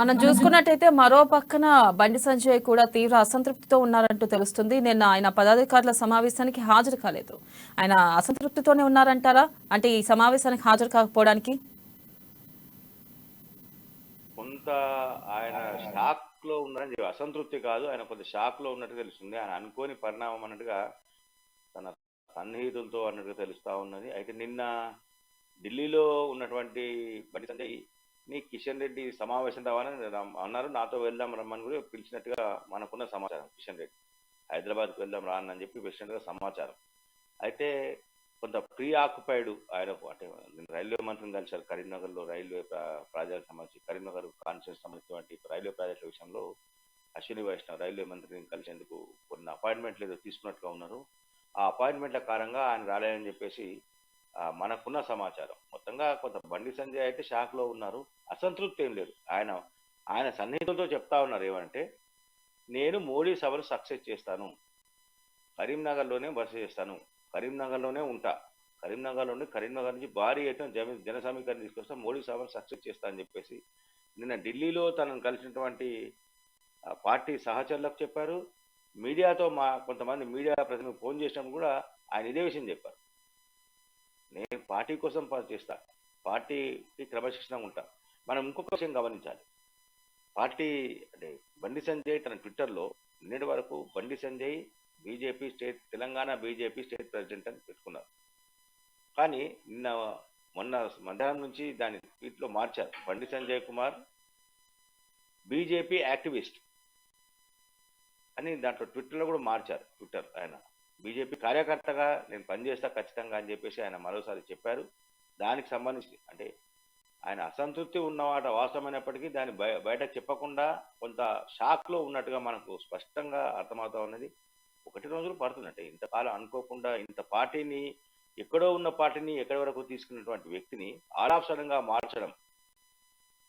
A: మనం చూసుకున్నట్టయితే మరో పక్కన బండి సంజయ్ కూడా తీవ్ర అసంతృప్తితో ఉన్నారంటూ తెలుస్తుంది. నిన్న ఆయన పదాధికారుల సమావేశానికి హాజరు కాలేదు. ఆయన అసంతృప్తితోనే ఉన్నారంటారా? అంటే ఈ సమావేశానికి హాజరు కాకపోవడానికి
B: కొంత ఆయన షాక్ లో ఉన్నారని చెప్పి, అసంతృప్తి కాదు, ఆయన కొంత షాక్ లో ఉన్నట్టు తెలుస్తుంది. ఆయన అనుకోని పరిణామం అన్నట్టుగా తన సన్నిహితులతో అన్నట్టుగా తెలుస్తా ఉన్నది. అయితే నిన్న ఢిల్లీలో ఉన్నటువంటి బండి సంజయ్ ని కిషన్ రెడ్డి సమావేశం రావాలని అన్నారు. నాతో వెళ్దాం రమ్మని కూడా పిలిచినట్టుగా మనకున్న సమాచారం. కిషన్ రెడ్డి హైదరాబాద్కి వెళ్దాం రానని చెప్పి పిలిచినట్టుగా సమాచారం. అయితే కొంత ప్రీ ఆక్యుపైడ్ ఆయనకు, అంటే రైల్వే మంత్రిని కలిశారు కరీంనగర్లో రైల్వే ప్రాజెక్ట్ సంబంధించి, కరీంనగర్ కాన్స్టిట్యూన్సీ సంబంధించినటువంటి రైల్వే ప్రాజెక్టుల విషయంలో అశ్విని వైష్ణవ్ రైల్వే మంత్రిని కలిసేందుకు కొన్ని అపాయింట్మెంట్లు ఏదో తీసుకున్నట్టుగా ఉన్నారు. ఆ అపాయింట్మెంట్ల కారణంగా ఆయన రాలేదని చెప్పేసి మనకున్న సమాచారం. మొత్తంగా కొంత బండి సంజయ్ అయితే షాక్ లో ఉన్నారు. అసంతృప్తి ఏం లేదు. ఆయన సన్నిహితులతో చెప్తా ఉన్నారు ఏమంటే, నేను మోడీ సభలు సక్సెస్ చేస్తాను, కరీంనగర్లోనే బస చేస్తాను, కరీంనగర్లోనే ఉంటా, కరీంనగర్ నుంచి భారీ ఎత్తున జన సమీకరణ తీసుకొస్తా, మోడీ సభలు సక్సెస్ చేస్తా అని చెప్పేసి నిన్న ఢిల్లీలో తనను కలిసినటువంటి పార్టీ సహచరులకు చెప్పారు. మీడియాతో కొంతమంది మీడియా ప్రతినిధులు ఫోన్ చేసినప్పుడు కూడా ఆయన ఇదే విషయం చెప్పారు. నేను పార్టీ కోసం చేస్తా, పార్టీకి క్రమశిక్షణ ఉంటా. మనం ఇంకొక విషయం గమనించాలి. పార్టీ అంటే బండి సంజయ్ తన ట్విట్టర్లో నిన్నటి వరకు Bandi Sanjay BJP state, Telangana BJP state president అని పెట్టుకున్నారు. కానీ మొన్న మధ్యాహ్నం నుంచి దాని ట్వీట్లో మార్చారు. బండి సంజయ్ కుమార్ బీజేపీ యాక్టివిస్ట్ అని దాంట్లో ట్విట్టర్లో కూడా మార్చారు. ట్విట్టర్ ఆయన బీజేపీ కార్యకర్తగా నేను పనిచేస్తా ఖచ్చితంగా అని చెప్పేసి ఆయన మరోసారి చెప్పారు. దానికి సంబంధించి అంటే ఆయన అసంతృప్తి ఉన్నమాట వాస్తవమైనప్పటికీ దాన్ని బయటకు చెప్పకుండా కొంత షాక్లో ఉన్నట్టుగా మనకు స్పష్టంగా అర్థమవుతా ఉన్నది. 1 రోజులు పడుతుందంటే ఇంతకాలం అనుకోకుండా ఇంత పార్టీని, ఎక్కడో ఉన్న పార్టీని ఎక్కడి వరకు తీసుకున్నటువంటి వ్యక్తిని ఆల్ ఆఫ్ సడన్ గా మార్చడం,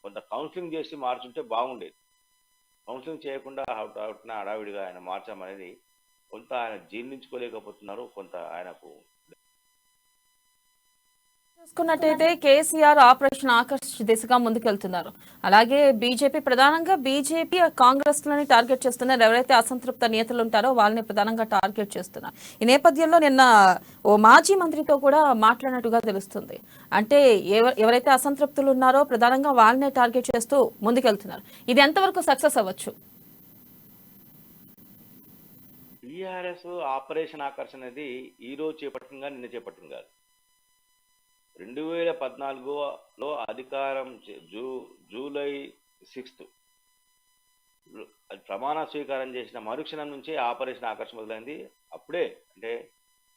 B: కొంత కౌన్సిలింగ్ చేసి మార్చుంటే బాగుండేది. కౌన్సిలింగ్ చేయకుండా హడావిడిగా ఆయన మార్చమనేది కొంత ఆయన జీర్ణించుకోలేకపోతున్నారు. కొంత ఆయనకు
A: చూసుకున్నట్టయితే కేసీఆర్ ఆపరేషన్ ఆకర్ష్ దిశగా ముందుకెళ్తున్నారు. అలాగే బీజేపీ ప్రధానంగా కాంగ్రెస్ లని టార్గెట్ చేస్తున్నారు. ఎవరైతే అసంతృప్త నేతలు ఉంటారో వాళ్ళని ప్రధానంగా టార్గెట్ చేస్తున్నారు. ఈ నేపథ్యంలో నిన్న ఓ మాజీ మంత్రితో కూడా మాట్లాడినట్టుగా తెలుస్తుంది. అంటే ఎవరైతే అసంతృప్తులు ఉన్నారో ప్రధానంగా వాళ్ళనే టార్గెట్ చేస్తూ ముందుకెళ్తున్నారు. ఇది ఎంతవరకు సక్సెస్ అవ్వచ్చు?
B: టీఆర్ఎస్ ఆపరేషన్ ఆకర్షణ అనేది ఈ రోజు చేపట్టిందిగా నిన్న చేపట్టింది కాదు. 2014లో అధికారం జూలై 6 ప్రమాణ స్వీకారం చేసిన మరుక్షణం నుంచే ఆపరేషన్ ఆకర్షణ మొదలైంది. అప్పుడే అంటే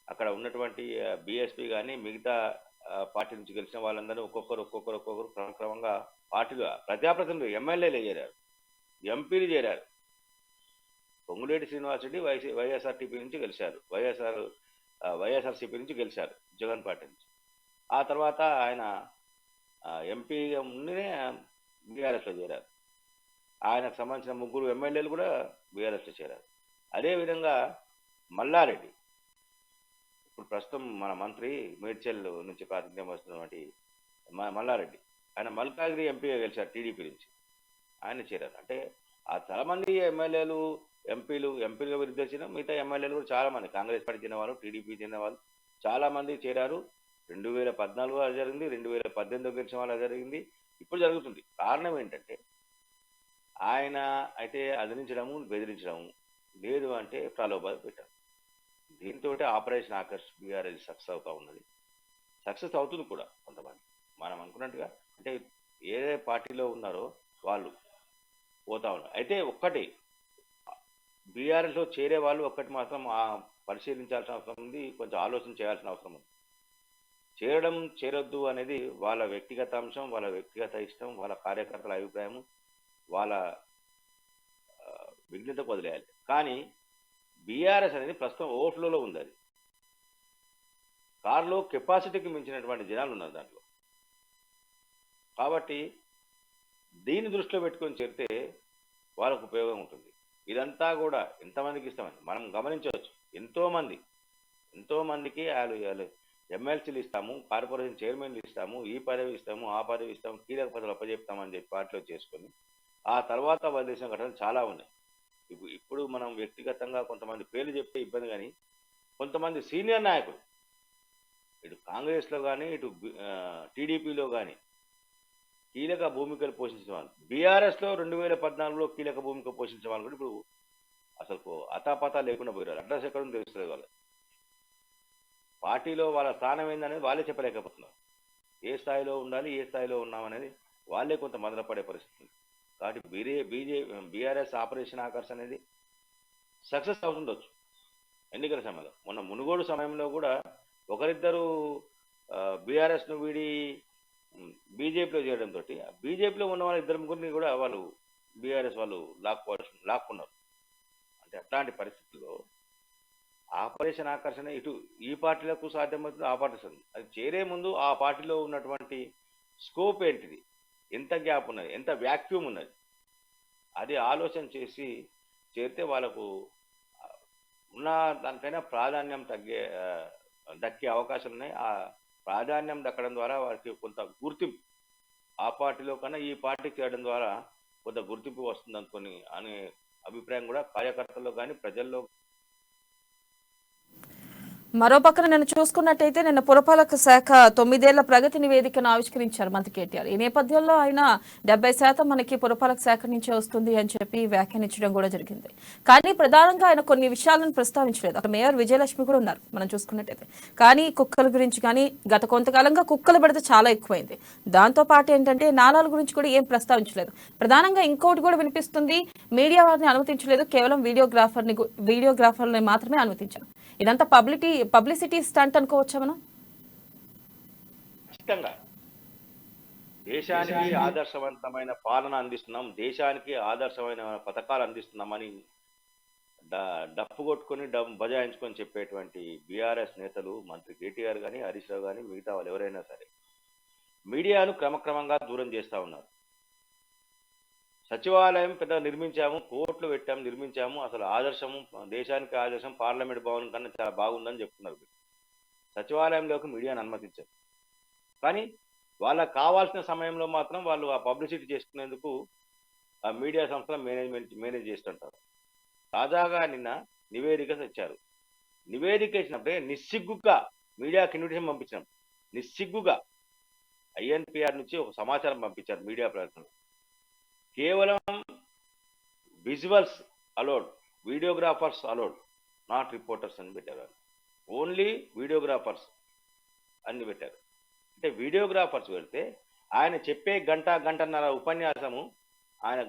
B: అక్కడ ఉన్నటువంటి బీఎస్పీ కానీ మిగతా పార్టీ నుంచి గెలిచిన వాళ్ళందరూ ఒక్కొక్కరు క్రమంగా పార్టీగా ప్రజాప్రతినిధులు, ఎమ్మెల్యేలు చేరారు, ఎంపీలు చేరారు. పొంగులేటి శ్రీనివాసరెడ్డి వైఎస్ఆర్టీపీ నుంచి గెలిచారు, వైఎస్ఆర్సీపీ నుంచి గెలిచారు, జగన్ పార్టీ నుంచి. ఆ తర్వాత ఆయన ఎంపీగా ముందునే బీఆర్ఎస్లో చేరారు. ఆయనకు సంబంధించిన 3 ఎమ్మెల్యేలు కూడా బీఆర్ఎస్లో చేరారు. అదేవిధంగా మల్లారెడ్డి, ఇప్పుడు ప్రస్తుతం మన మంత్రి మేడ్చల్ నుంచి ప్రాతినిధ్యం వస్తున్నటువంటి మల్లారెడ్డి, ఆయన మల్కాగిరి ఎంపీగా గెలిచారు టీడీపీ నుంచి, ఆయన చేరారు. అంటే ఆ చాలామంది ఎమ్మెల్యేలు ఎంపీలుగా విరుద్ధ మిగతా ఎమ్మెల్యేలు కూడా చాలామంది కాంగ్రెస్ పార్టీ చెందిన వాళ్ళు, టీడీపీ చెందిన వాళ్ళు చాలామంది చేరారు. 2014 అది జరిగింది, 2018 గెలిచిన వాళ్ళు జరిగింది, ఇప్పుడు జరుగుతుంది. కారణం ఏంటంటే ఆయన అయితే అదిరించడము, బెదిరించడము, లేదు అంటే ప్రలోభాలు పెట్టారు. దీంతో ఆపరేషన్ ఆకర్ష్ బీఆర్ఎస్ సక్సెస్ అవుతా ఉన్నది. సక్సెస్ అవుతుంది కూడా కొంతమంది. మనం అనుకున్నట్టుగా అంటే ఏ పార్టీలో ఉన్నారో వాళ్ళు పోతా ఉన్నారు. అయితే ఒక్కటి బీఆర్ఎస్లో చేరే వాళ్ళు ఒక్కటి మాత్రం పరిశీలించాల్సిన అవసరం ఉంది, కొంచెం ఆలోచన చేయాల్సిన అవసరం ఉంది. చేరొద్దు అనేది వాళ్ళ వ్యక్తిగత అంశం, వాళ్ళ వ్యక్తిగత ఇష్టం, వాళ్ళ కార్యకర్తల అభిప్రాయం, వాళ్ళ విఘ్నతకు వదిలేయాలి. కానీ బీఆర్ఎస్ అనేది ప్రస్తుతం ఓవర్ఫ్లోలో ఉంది. అది కారులో కెపాసిటీకి మించినటువంటి జనాలు ఉన్నారు దాంట్లో. కాబట్టి దీన్ని దృష్టిలో పెట్టుకొని చేరితే వాళ్ళకు ఉపయోగం ఉంటుంది. ఇదంతా కూడా ఎంతమందికి ఇస్తామని మనం గమనించవచ్చు. ఎంతో మందికి వాళ్ళు ఎమ్మెల్సీలు ఇస్తాము, కార్పొరేషన్ చైర్మన్లు ఇస్తాము, ఈ పదవి ఇస్తాము, ఆ పదవి ఇస్తాము, కీలక పదవులు అప్పచెప్తామని చెప్పి పార్టీలో చేసుకొని ఆ తర్వాత వదిలేసిన ఘటనలు చాలా ఉన్నాయి. ఇప్పుడు మనం వ్యక్తిగతంగా కొంతమంది పేర్లు చెప్తే ఇబ్బంది, కానీ కొంతమంది సీనియర్ నాయకులు ఇటు కాంగ్రెస్లో కానీ ఇటు టీడీపీలో కానీ కీలక భూమికలు పోషించిన వాళ్ళు, బీఆర్ఎస్లో 2014లో కీలక భూమిక పోషించిన వాళ్ళు కూడా ఇప్పుడు అసలు అతాపతా లేకుండా పోయారు. అడ్రస్ ఎక్కడుందో తెలుస్తుంది వాళ్ళు. పార్టీలో వాళ్ళ స్థానం ఏందనేది వాళ్ళే చెప్పలేకపోతున్నారు. ఏ స్థాయిలో ఉండాలి, ఏ స్థాయిలో ఉన్నామనేది వాళ్ళే కొంత మొదలుపడే పరిస్థితి. కాబట్టి బీఆర్ఎస్ ఆపరేషన్ ఆకర్ష్ అనేది సక్సెస్ అవుతుండొచ్చు ఎన్నికల సమయంలో. మొన్న మునుగోడు సమయంలో కూడా ఒకరిద్దరు బీఆర్ఎస్ను వీడి బీజేపీలో చేయడంతో బీజేపీలో ఉన్న వాళ్ళ ఇద్దరు ముగ్గురిని కూడా వాళ్ళు బీఆర్ఎస్ వాళ్ళు లాక్కున్నారు. అంటే అట్లాంటి పరిస్థితుల్లో ఆపరేషన్ ఆకర్షణ ఇటు ఈ పార్టీలకు సాధ్యమవుతుంది, ఆ పార్టీ అది చేరే ముందు ఆ పార్టీలో ఉన్నటువంటి స్కోప్ ఏంటిది, ఎంత గ్యాప్ ఉన్నది, ఎంత వ్యాక్యూమ్ ఉన్నది, అది ఆలోచన చేసి చేరితే వాళ్ళకు ఉన్న దానికైనా ప్రాధాన్యం దక్కే అవకాశాలు ఉన్నాయి. ఆ ప్రాధాన్యం దక్కడం ద్వారా వారికి కొంత గుర్తింపు, ఆ పార్టీలో కన్నా ఈ పార్టీకి చేయడం ద్వారా కొంత గుర్తింపు వస్తుంది అనుకుని అనే అభిప్రాయం కూడా కార్యకర్తల్లో కానీ ప్రజల్లో.
A: మరో పక్కన నిన్న చూసుకున్నట్టయితే నిన్న పురపాలక శాఖ 9 ఏళ్ల ప్రగతి నివేదికను ఆవిష్కరించారు మంత్రి కేటీఆర్. ఈ నేపథ్యంలో ఆయన 70% మనకి పురపాలక శాఖ నుంచే వస్తుంది అని చెప్పి వ్యాఖ్యానించడం కూడా జరిగింది. కానీ ప్రధానంగా ఆయన కొన్ని విషయాలను ప్రస్తావించలేదు. అక్కడ మేయర్ విజయలక్ష్మి కూడా ఉన్నారు మనం చూసుకున్నట్టయితే. కానీ కుక్కల గురించి కానీ గత కొంతకాలంగా కుక్కల బెడత చాలా ఎక్కువైంది. దాంతో పాటు ఏంటంటే నాలాల గురించి కూడా ఏం ప్రస్తావించలేదు. ప్రధానంగా ఇంకోటి కూడా వినిపిస్తుంది, మీడియా వారిని అనుమతించలేదు, కేవలం వీడియోగ్రాఫర్ని మాత్రమే అనుమతించారు. ఇదంతా పబ్లిసిటీ స్టంట్ అనుకోవచ్చా మనం?
B: ఖచ్చితంగా దేశానికి ఆదర్శవంతమైన పాలన అందిస్తున్నాం, దేశానికి ఆదర్శమైన పథకాలు అందిస్తున్నామని డప్పు కొట్టుకొని బజాయించుకొని చెప్పేటువంటి బీఆర్ఎస్ నేతలు, మంత్రి కేటీఆర్ కానీ, హరీష్ రావు కానీ, మిగతా వాళ్ళు ఎవరైనా సరే మీడియాను క్రమక్రమంగా దూరం చేస్తూ ఉన్నారు. సచివాలయం పెద్ద నిర్మించాము, కోట్లు పెట్టాము, నిర్మించాము, అసలు ఆదర్శము, దేశానికి ఆదర్శం పార్లమెంట్ భవనం కన్నా చాలా బాగుందని చెప్తున్నారు. సచివాలయంలోకి మీడియాను అనుమతించారు. కానీ వాళ్ళకు కావాల్సిన సమయంలో మాత్రం వాళ్ళు ఆ పబ్లిసిటీ చేసుకునేందుకు ఆ మీడియా సంస్థల మేనేజ్ చేస్తుంటారు. తాజాగా నిన్న నివేదిక తెచ్చారు. నివేదిక ఇచ్చినప్పుడే నిస్సిగ్గుగా మీడియాకి ఇన్విటేషన్ పంపించాం. నిస్సిగ్గుగా ఐఎన్పిఆర్ నుంచి ఒక సమాచారం పంపించారు మీడియా ప్రకటన. కేవలం visuals allowed, videographers allowed, not reporters అని పెట్టారు. ఓన్లీ వీడియోగ్రాఫర్స్ అని పెట్టారు. అంటే వీడియోగ్రాఫర్స్ పెడితే ఆయన చెప్పే గంటన్నర ఉపన్యాసము, ఆయన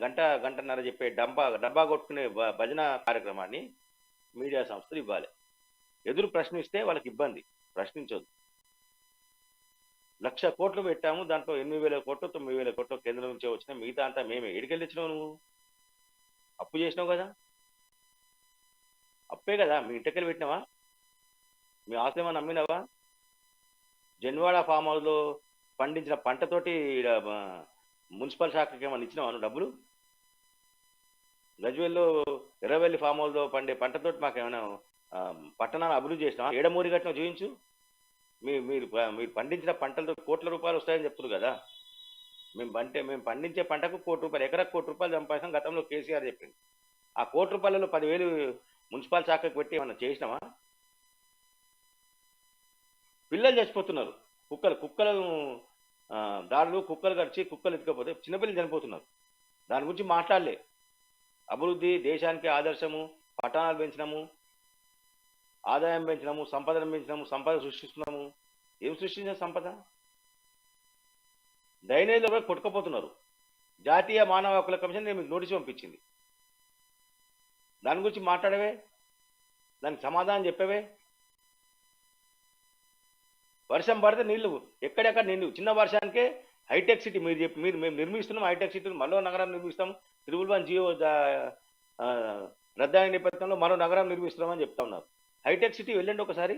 B: గంటన్నర చెప్పే డబ్బా కొట్టుకునే భజన కార్యక్రమాన్ని మీడియా సంస్థలు ఇవ్వాలి. ఎదురు ప్రశ్నిస్తే వాళ్ళకి ఇబ్బంది, ప్రశ్నించొద్దు. 1,00,000 కోట్లు పెట్టాము, దాంట్లో 8,000 కోట్లు 9,000 కోట్లు కేంద్రం నుంచే వచ్చినాయి, మిగతా అంతా మేమే. ఎడికెళ్ళి తెచ్చినావు నువ్వు? అప్పు చేసినావు కదా, అప్పే కదా, మీ ఇంటికెళ్ళి పెట్టినావా? మీ ఆస్తి ఏమైనా నమ్మినావా? జన్వాడ ఫామ్ హౌస్లో పండించిన పంటతోటి మున్సిపల్ శాఖకి ఏమైనా ఇచ్చినావా నువ్వు డబ్బులు? గజ్వేల్లో ఎర్రవెల్లి ఫామ్ హౌస్లో పండే పంటతోటి మాకేమైనా పట్టణాన్ని అభివృద్ధి చేసినావా? ఏడమూరి కట్టినా చూపించు. మీరు పండించిన పంటలతో కోట్ల రూపాయలు వస్తాయని చెప్తున్నారు కదా. మేము పండించే పంటకు ₹1,00,00,000, ఎకరకు ₹1,00,00,000 సంపాదించాం గతంలో కేసీఆర్ చెప్పింది. ఆ ₹1,00,00,000లో 10,000 మున్సిపల్ శాఖకు పెట్టి ఏమన్నా చేసినావా? పిల్లలు చచ్చిపోతున్నారు, కుక్కలను దాడులు, కుక్కలు గడిచి కుక్కలు ఎత్తుకపోతే చిన్నపిల్లలు చనిపోతున్నారు. దాని గురించి మాట్లాడలే. అభివృద్ధి, దేశానికి ఆదర్శము, పట్టణాలు పెంచినాము, ఆదాయం పెంచినాము, సంపదను పెంచినాము, సంపద సృష్టిస్తున్నాము. ఏం సృష్టించిన సంపద? డ్రైనేజ్లో కూడా కొట్టుకపోతున్నారు. జాతీయ మానవ హక్కుల కమిషన్ మీకు నోటీసు పంపించింది. దాని గురించి మాట్లాడవే, దానికి సమాధానం చెప్పవే. వర్షం పడితే నీళ్లు ఎక్కడెక్కడ నీళ్లు, చిన్న వర్షానికే హైటెక్ సిటీ మేము నిర్మిస్తున్నాం, హైటెక్ సిటీ మరో నగరం నిర్మిస్తాం, త్రిబుల్ జియో రద్దయిన నేపథ్యంలో మరో నగరం నిర్మిస్తున్నామని చెప్తా ఉన్నారు. హైటెక్ సిటీ వెళ్ళండి ఒకసారి.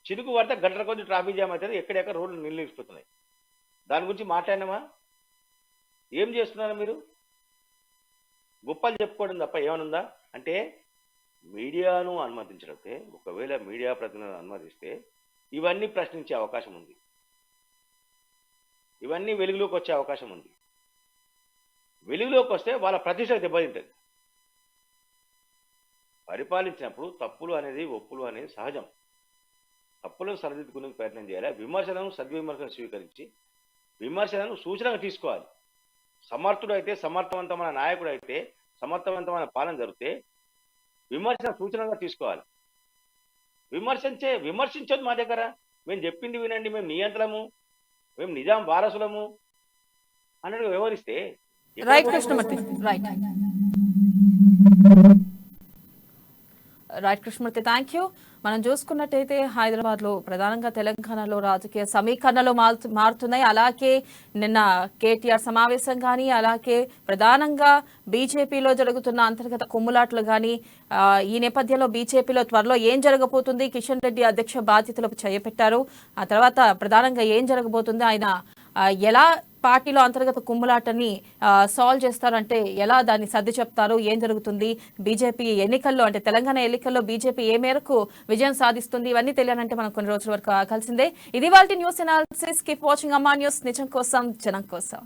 B: చినుకు పడితే గంటల కొద్ది ట్రాఫిక్ జామ్ అవుతుంది, ఎక్కడెక్కడ రోడ్లు నిలిచిపోతున్నాయి. దాని గురించి మాట్లాడినామా? ఏం చేస్తున్నారు మీరు? గొప్పలు చెప్పుకోవడం తప్ప ఏమనుందా? అంటే మీడియాను అనుమతించడంతే, ఒకవేళ మీడియా ప్రతినిధులను అనుమతిస్తే ఇవన్నీ ప్రశ్నించే అవకాశం ఉంది, ఇవన్నీ వెలుగులోకి వచ్చే అవకాశం ఉంది. వెలుగులోకి వస్తే వాళ్ళ ప్రతిష్ట దెబ్బతింటుంది. పరిపాలించినప్పుడు తప్పులు అనేది ఒప్పులు అనేది సహజం. తప్పులను సరిదిద్దుకునే ప్రయత్నం చేయాలి. విమర్శలను సద్విమర్శను స్వీకరించి విమర్శలను సూచనగా తీసుకోవాలి. సమర్థుడైతే, సమర్థవంతమైన నాయకుడు అయితే, సమర్థవంతమైన పాలన జరిగితే విమర్శన సూచనగా తీసుకోవాలి. విమర్శించొద్దు మా దగ్గర. మేము చెప్పింది వినండి, మేము నియంత్రణము, మేము నిజాం వారసులము అన్నట్టు వ్యవహరిస్తే
A: right Krishnamurthy, right right Krishnamurthy, thank you. మనం చూసుకున్నట్టయితే హైదరాబాద్ లో ప్రధానంగా తెలంగాణలో రాజకీయ సమీకరణలు మారుతున్నాయి. అలాగే నిన్న కేటీఆర్ సమావేశం కానీ, అలాగే ప్రధానంగా బీజేపీలో జరుగుతున్న అంతర్గత కుమ్ములాట్లు కానీ, ఈ నేపథ్యంలో బీజేపీలో త్వరలో ఏం జరగబోతుంది, కిషన్ రెడ్డి అధ్యక్ష బాధ్యతలకు చేపట్టారు. ఆ తర్వాత ప్రధానంగా ఏం జరగబోతుంది, ఆయన ఎలా పార్టీలో అంతర్గత కుమ్ములాటని సాల్వ్ చేస్తారంటే ఎలా దాన్ని సర్ది చెప్తారు, ఏం జరుగుతుంది, బీజేపీ ఎన్నికల్లో అంటే తెలంగాణ ఎన్నికల్లో బీజేపీ ఏ మేరకు విజయం సాధిస్తుంది, ఇవన్నీ తెలియాలంటే మనం కొన్ని రోజుల వరకు ఆగాల్సిందే. ఇది వాళ్ళ న్యూస్ అనాలిసిస్. కీప్ వాచింగ్ అమ్మా న్యూస్, నిజం కోసం జనం కోసం.